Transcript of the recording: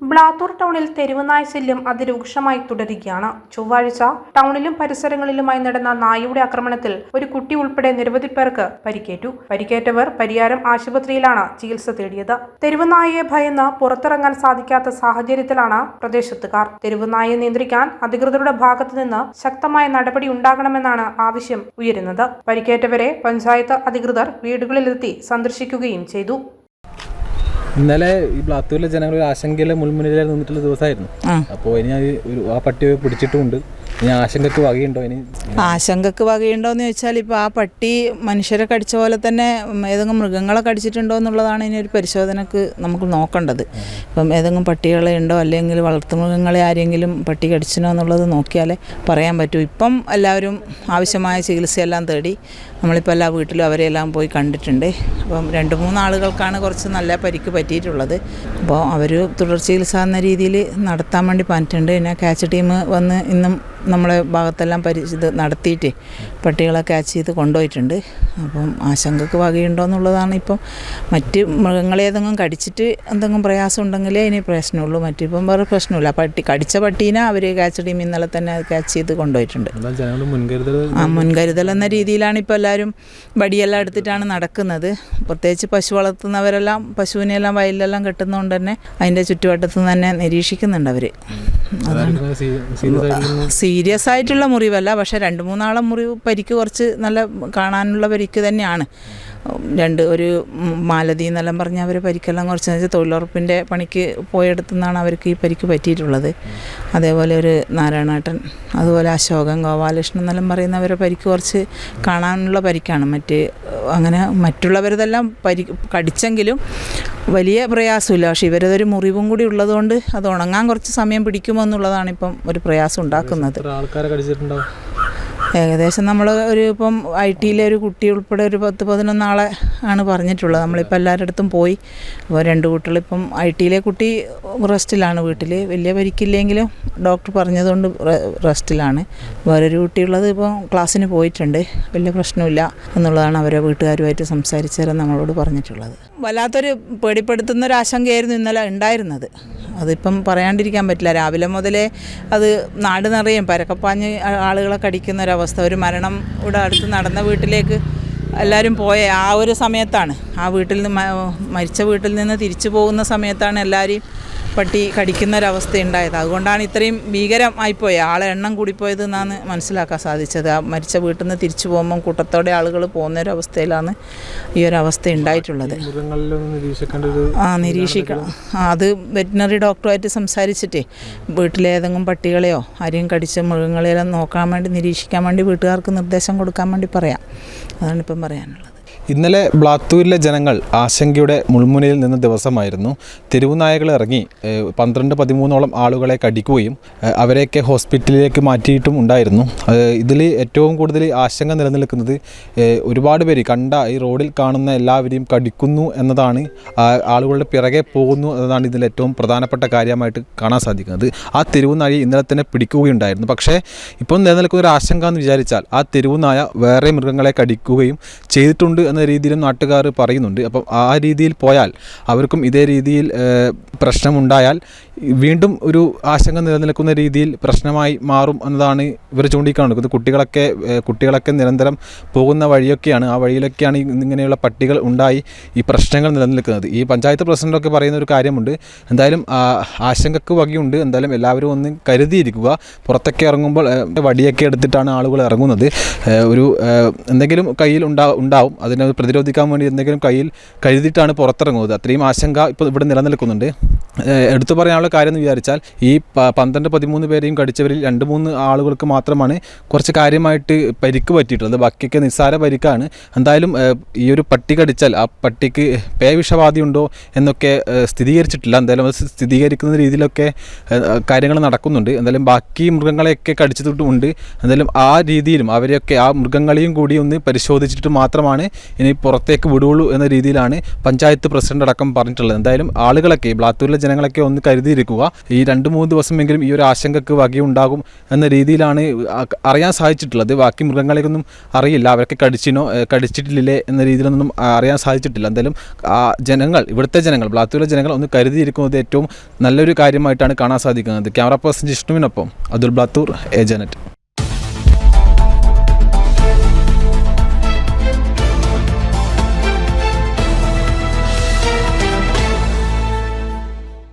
ബ്ലാത്തൂർ ടൗണിൽ തെരുവുനായ ശല്യം അതിരൂക്ഷമായി തുടരുകയാണ്. ചൊവ്വാഴ്ച ടൗണിലും പരിസരങ്ങളിലുമായി നടന്ന നായയുടെ ആക്രമണത്തിൽ ഒരു കുട്ടി ഉൾപ്പെടെ നിരവധി പേർക്ക് പരിക്കേറ്റു. പരിക്കേറ്റവർ പരിയാരം ആശുപത്രിയിലാണ് ചികിത്സ തേടിയത്. തെരുവുനായയെ ഭയന്ന് പുറത്തിറങ്ങാൻ സാധിക്കാത്ത സാഹചര്യത്തിലാണ് പ്രദേശത്തുകാർ. തെരുവുനായയെ നിയന്ത്രിക്കാൻ അധികൃതരുടെ ഭാഗത്തുനിന്ന് ശക്തമായ നടപടി ഉണ്ടാകണമെന്നാണ് ആവശ്യം ഉയരുന്നത്. പരിക്കേറ്റവരെ പഞ്ചായത്ത് അധികൃതർ വീടുകളിലെത്തി സന്ദർശിക്കുകയും ചെയ്തു. ഇന്നലെ ഈ ബ്ലാത്തൂരിലെ ജനങ്ങൾ ഒരു ആശങ്കയിലെ മുൾമുന്നിൽ നിന്നിട്ടുള്ള ദിവസമായിരുന്നു. അപ്പോൾ ഇനി ആ പട്ടിയെ പിടിച്ചിട്ടുമുണ്ട്. ഇനി ആശങ്കക്ക് വകയുണ്ടോ? ആശങ്കക്ക് വകയുണ്ടോയെന്ന് ചോദിച്ചാൽ ഇപ്പോൾ ആ പട്ടി മനുഷ്യരെ കടിച്ച പോലെ തന്നെ ഏതെങ്കിലും മൃഗങ്ങളെ കടിച്ചിട്ടുണ്ടോ എന്നുള്ളതാണ് ഇനി ഒരു പരിശോധനക്ക് നമുക്ക് നോക്കേണ്ടത്. ഇപ്പം ഏതെങ്കിലും പട്ടികളെ ഉണ്ടോ അല്ലെങ്കിൽ വളർത്തുമൃഗങ്ങളെ ആരെങ്കിലും പട്ടി കടിച്ചിനോ എന്നുള്ളത് നോക്കിയാലേ പറയാൻ പറ്റൂ. ഇപ്പം എല്ലാവരും ആവശ്യമായ ചികിത്സയെല്ലാം തേടി നമ്മളിപ്പോൾ എല്ലാ വീട്ടിലും അവരെല്ലാം പോയി കണ്ടിട്ടുണ്ട്. അപ്പം 2-3 ആളുകൾക്കാണ് കുറച്ച് നല്ല പരിക്ക് പറ്റിയിട്ടുള്ളത്. അപ്പോൾ അവർ തുടർ ചികിത്സ എന്ന രീതിയിൽ നടത്താൻ വേണ്ടി പറഞ്ഞിട്ടുണ്ട്. പിന്നെ ക്യാച്ച് ടീം വന്ന് ഇന്നും നമ്മളെ ഭാഗത്തെല്ലാം ഇത് നടത്തിയിട്ട് പട്ടികളെ ക്യാച്ച് ചെയ്ത് കൊണ്ടുപോയിട്ടുണ്ട്. അപ്പം ആശങ്കക്ക് വകയുണ്ടോ എന്നുള്ളതാണ്. ഇപ്പം മറ്റ് മൃഗങ്ങളെ ഏതെങ്കിലും കടിച്ചിട്ട് എന്തെങ്കിലും പ്രയാസം ഉണ്ടെങ്കിലേ ഇനി പ്രശ്നമുള്ളൂ. മറ്റിപ്പം വേറെ പ്രശ്നമില്ല. കടിച്ച പട്ടീനെ അവർ ക്യാച്ച് ടീം ഇന്നലെ തന്നെ ക്യാച്ച് ചെയ്ത് കൊണ്ടുപോയിട്ടുണ്ട്. മുൻകരുതൽ എന്ന രീതിയിലാണ് ഇപ്പോൾ എല്ലാവരും വടിയെല്ലാം എടുത്തിട്ടാണ് നടക്കുന്നത്. പ്രത്യേകിച്ച് പശു വളർത്തുന്നവരെല്ലാം പശുവിനെല്ലാം വയലിലെല്ലാം കെട്ടുന്നതുകൊണ്ട് തന്നെ അതിൻ്റെ ചുറ്റുവട്ടത്ത് തന്നെ നിരീക്ഷിക്കുന്നുണ്ട് അവർ. സീരിയസ് ആയിട്ടുള്ള മുറിവല്ല, പക്ഷേ 2-3 ആളെ മുറിവ് പരിക്ക് കുറച്ച് നല്ല കാണാനുള്ള പരിക്ക് തന്നെയാണ്. ഒരു മാലതി എന്നെല്ലാം പറഞ്ഞ അവർ പരിക്കെല്ലാം കുറച്ച് തൊഴിലുറപ്പിൻ്റെ പണിക്ക് പോയെടുത്തുനിന്നാണ് അവർക്ക് ഈ പരിക്ക് പറ്റിയിട്ടുള്ളത്. അതേപോലെ ഒരു നാരായണേട്ടൻ, അതുപോലെ അശോകൻ, ഗോപാലകൃഷ്ണൻ എന്നെല്ലാം പറയുന്നവരെ പരിക്ക് കുറച്ച് കാണാനുള്ള പരിക്കാണ്. അങ്ങനെ മറ്റുള്ളവരതെല്ലാം കടിച്ചെങ്കിലും വലിയ പ്രയാസമില്ല. പക്ഷേ ഇവരതൊരു മുറിവും കൂടി ഉള്ളതുകൊണ്ട് അത് ഉണങ്ങാൻ കുറച്ച് സമയം പിടിക്കുമോ എന്നുള്ളതാണ് ഇപ്പം ഒരു പ്രയാസം ഉണ്ടാക്കുന്നത്. ഏകദേശം നമ്മൾ ഇപ്പം IT-യിലെ ഒരു കുട്ടി ഉൾപ്പെടെ ഒരു 10-11 ആളെ ആണ് പറഞ്ഞിട്ടുള്ളത്. നമ്മളിപ്പോൾ എല്ലാവരുടെ അടുത്തും പോയി. അപ്പോൾ 2 കുട്ടികളിപ്പം IT-യിലെ കുട്ടി റെസ്റ്റിലാണ് വീട്ടിൽ. വലിയ പരിക്കില്ലെങ്കിലും ഡോക്ടർ പറഞ്ഞതുകൊണ്ട് റെസ്റ്റിലാണ്. വേറൊരു കുട്ടിയുള്ളത് ഇപ്പം ക്ലാസ്സിന് പോയിട്ടുണ്ട്. വലിയ പ്രശ്നമില്ല എന്നുള്ളതാണ് അവരെ വീട്ടുകാരുമായിട്ട് സംസാരിച്ചവരെ നമ്മളോട് പറഞ്ഞിട്ടുള്ളത്. വല്ലാത്തൊരു പേടിപ്പെടുത്തുന്ന ഒരു ആശങ്കയായിരുന്നു ഇന്നലെ ഉണ്ടായിരുന്നത്. അതിപ്പം പറയാണ്ടിരിക്കാൻ പറ്റില്ല. രാവിലെ മുതലേ അത് നാട് നിറയും പരക്കപ്പാഞ്ഞ് ആളുകളെ കടിക്കുന്ന ഒരവസ്ഥ. ഒരു മരണം ഇവിടെ അടുത്ത് നടന്ന വീട്ടിലേക്ക് എല്ലാവരും പോയ ആ ഒരു സമയത്താണ്, ആ വീട്ടിൽ നിന്ന് മരിച്ച വീട്ടിൽ നിന്ന് തിരിച്ചു പോകുന്ന സമയത്താണ് എല്ലാവരെയും പട്ടി കടിക്കുന്ന ഒരവസ്ഥ ഉണ്ടായത്. അതുകൊണ്ടാണ് ഇത്രയും ഭീകരമായിപ്പോയത്. ആളെ എണ്ണം കൂടിപ്പോയത് എന്നാണ് മനസ്സിലാക്കാൻ സാധിച്ചത്. ആ മരിച്ച വീട്ടിൽ നിന്ന് തിരിച്ചു പോകുമ്പം കൂട്ടത്തോടെ ആളുകൾ പോകുന്നൊരവസ്ഥയിലാണ് ഈ ഒരു അവസ്ഥ ഉണ്ടായിട്ടുള്ളത്. നിരീക്ഷിക്കണം. അത് വെറ്റിനറി ഡോക്ടറുമായിട്ട് സംസാരിച്ചിട്ടേ വീട്ടിലേതെങ്കിലും പട്ടികളെയോ ആരെയും കടിച്ച മൃഗങ്ങളെല്ലാം നോക്കാൻ വേണ്ടി നിരീക്ഷിക്കാൻ വേണ്ടി വീട്ടുകാർക്ക് നിർദ്ദേശം കൊടുക്കാൻ വേണ്ടി പറയാം. അതാണിപ്പം പറയാനുള്ളത്. ഇന്നലെ ബ്ലാത്തൂരിലെ ജനങ്ങൾ ആശങ്കയുടെ മുൾമുനയിൽ നിന്ന ദിവസമായിരുന്നു. തെരുവുനായകൾ ഇറങ്ങി 12-13ഓളം ആളുകളെ കടിക്കുകയും അവരെയൊക്കെ ഹോസ്പിറ്റലിലേക്ക് മാറ്റിയിട്ടും ഉണ്ടായിരുന്നു. ഇതിൽ ഏറ്റവും കൂടുതൽ ആശങ്ക നിലനിൽക്കുന്നത് ഒരുപാട് പേര് ഈ റോഡിൽ കാണുന്ന എല്ലാവരെയും കടിക്കുന്നു എന്നതാണ്, ആളുകളുടെ പിറകെ പോകുന്നു എന്നതാണ് ഇതിൽ ഏറ്റവും പ്രധാനപ്പെട്ട കാര്യമായിട്ട് കാണാൻ സാധിക്കുന്നത്. ആ തെരുവുനായയെ ഇന്നലെ തന്നെ പിടിക്കുകയുണ്ടായിരുന്നു. പക്ഷേ ഇപ്പോൾ നിലനിൽക്കുന്ന ഒരു ആശങ്ക എന്ന് വിചാരിച്ചാൽ ആ തെരുവുനായ വേറെ മൃഗങ്ങളെ കടിക്കുകയും ചെയ്തിട്ടുണ്ട് എന്ന രീതിയിലും നാട്ടുകാർ പറയുന്നുണ്ട്. അപ്പം ആ രീതിയിൽ പോയാൽ അവർക്കും ഇതേ രീതിയിൽ പ്രശ്നമുണ്ടായാൽ വീണ്ടും ഒരു ആശങ്ക നിലനിൽക്കുന്ന രീതിയിൽ പ്രശ്നമായി മാറും എന്നതാണ് ഇവർ ചൂണ്ടിക്കാണിക്കുന്നത്. കുട്ടികളൊക്കെ നിരന്തരം പോകുന്ന വഴിയൊക്കെയാണ്, ആ വഴിയിലൊക്കെയാണ് ഇങ്ങനെയുള്ള പട്ടികൾ ഉണ്ടായി ഈ പ്രശ്നങ്ങൾ നിലനിൽക്കുന്നത്. ഈ പഞ്ചായത്ത് പ്രസിഡൻ്റൊക്കെ പറയുന്ന ഒരു കാര്യമുണ്ട്, എന്തായാലും ആശങ്കക്ക് വകയുണ്ട്. എന്തായാലും എല്ലാവരും ഒന്ന് കരുതിയിരിക്കുക. പുറത്തൊക്കെ ഇറങ്ങുമ്പോൾ വടിയൊക്കെ എടുത്തിട്ടാണ് ആളുകൾ ഇറങ്ങുന്നത്. എന്തെങ്കിലും കയ്യിൽ ഉണ്ടാവും. അതിനെ പ്രതിരോധിക്കാൻ വേണ്ടി എന്തെങ്കിലും കയ്യിൽ കരുതിയിട്ടാണ് പുറത്തിറങ്ങുന്നത്. അത്രയും ആശങ്ക ഇപ്പോൾ ഇവിടെ നിലനിൽക്കുന്നുണ്ട്. എടുത്തു പറയാനുള്ള കാര്യം എന്ന് വിചാരിച്ചാൽ ഈ 12-13 പേരെയും കടിച്ചവരിൽ 2-3 ആളുകൾക്ക് മാത്രമാണ് കുറച്ച് കാര്യമായിട്ട് പരിക്ക് പറ്റിയിട്ടുള്ളത്. ബാക്കിയൊക്കെ നിസ്സാര പരിക്കാണ്. എന്തായാലും ഈ ഒരു പട്ടി കടിച്ചാൽ ആ പട്ടിക്ക് പേവിഷബാധ ഉണ്ടോ എന്നൊക്കെ സ്ഥിരീകരിച്ചിട്ടില്ല. എന്തായാലും അത് സ്ഥിരീകരിക്കുന്ന രീതിയിലൊക്കെ കാര്യങ്ങൾ നടക്കുന്നുണ്ട്. എന്തായാലും ബാക്കി മൃഗങ്ങളെയൊക്കെ കടിച്ചിട്ടുമുണ്ട്. എന്തായാലും ആ രീതിയിലും അവരെയൊക്കെ ആ മൃഗങ്ങളെയും കൂടി ഒന്ന് പരിശോധിച്ചിട്ട് മാത്രമാണ് ഇനി പുറത്തേക്ക് വിടുകയുള്ളൂ എന്ന രീതിയിലാണ് പഞ്ചായത്ത് പ്രസിഡന്റ് അടക്കം പറഞ്ഞിട്ടുള്ളത്. എന്തായാലും ആളുകളൊക്കെ ബ്ലാത്തൂരിലെ ജനങ്ങളൊക്കെ ഒന്ന് കരുതിയിരിക്കുക. ഈ 2-3 ദിവസമെങ്കിലും ഈ ഒരു ആശങ്കക്ക് വകയുണ്ടാകും എന്ന രീതിയിലാണ് അറിയാൻ സാധിച്ചിട്ടുള്ളത്. ബാക്കി മൃഗങ്ങളെയൊന്നും അറിയില്ല, അവരൊക്കെ കടിച്ചിട്ടില്ലേ എന്ന രീതിയിലൊന്നും അറിയാൻ സാധിച്ചിട്ടില്ല. എന്തായാലും ജനങ്ങൾ, ഇവിടുത്തെ ജനങ്ങൾ, ബ്ലാത്തൂരിലെ ജനങ്ങൾ ഒന്ന് കരുതിയിരിക്കുന്നത് ഏറ്റവും നല്ലൊരു കാര്യമായിട്ടാണ് കാണാൻ സാധിക്കുന്നത്. ക്യാമറ പേഴ്സൺ ജിഷ്ണുവിനൊപ്പം അതുൽ ബ്ലാത്തൂർ, ഏജനറ്റ്.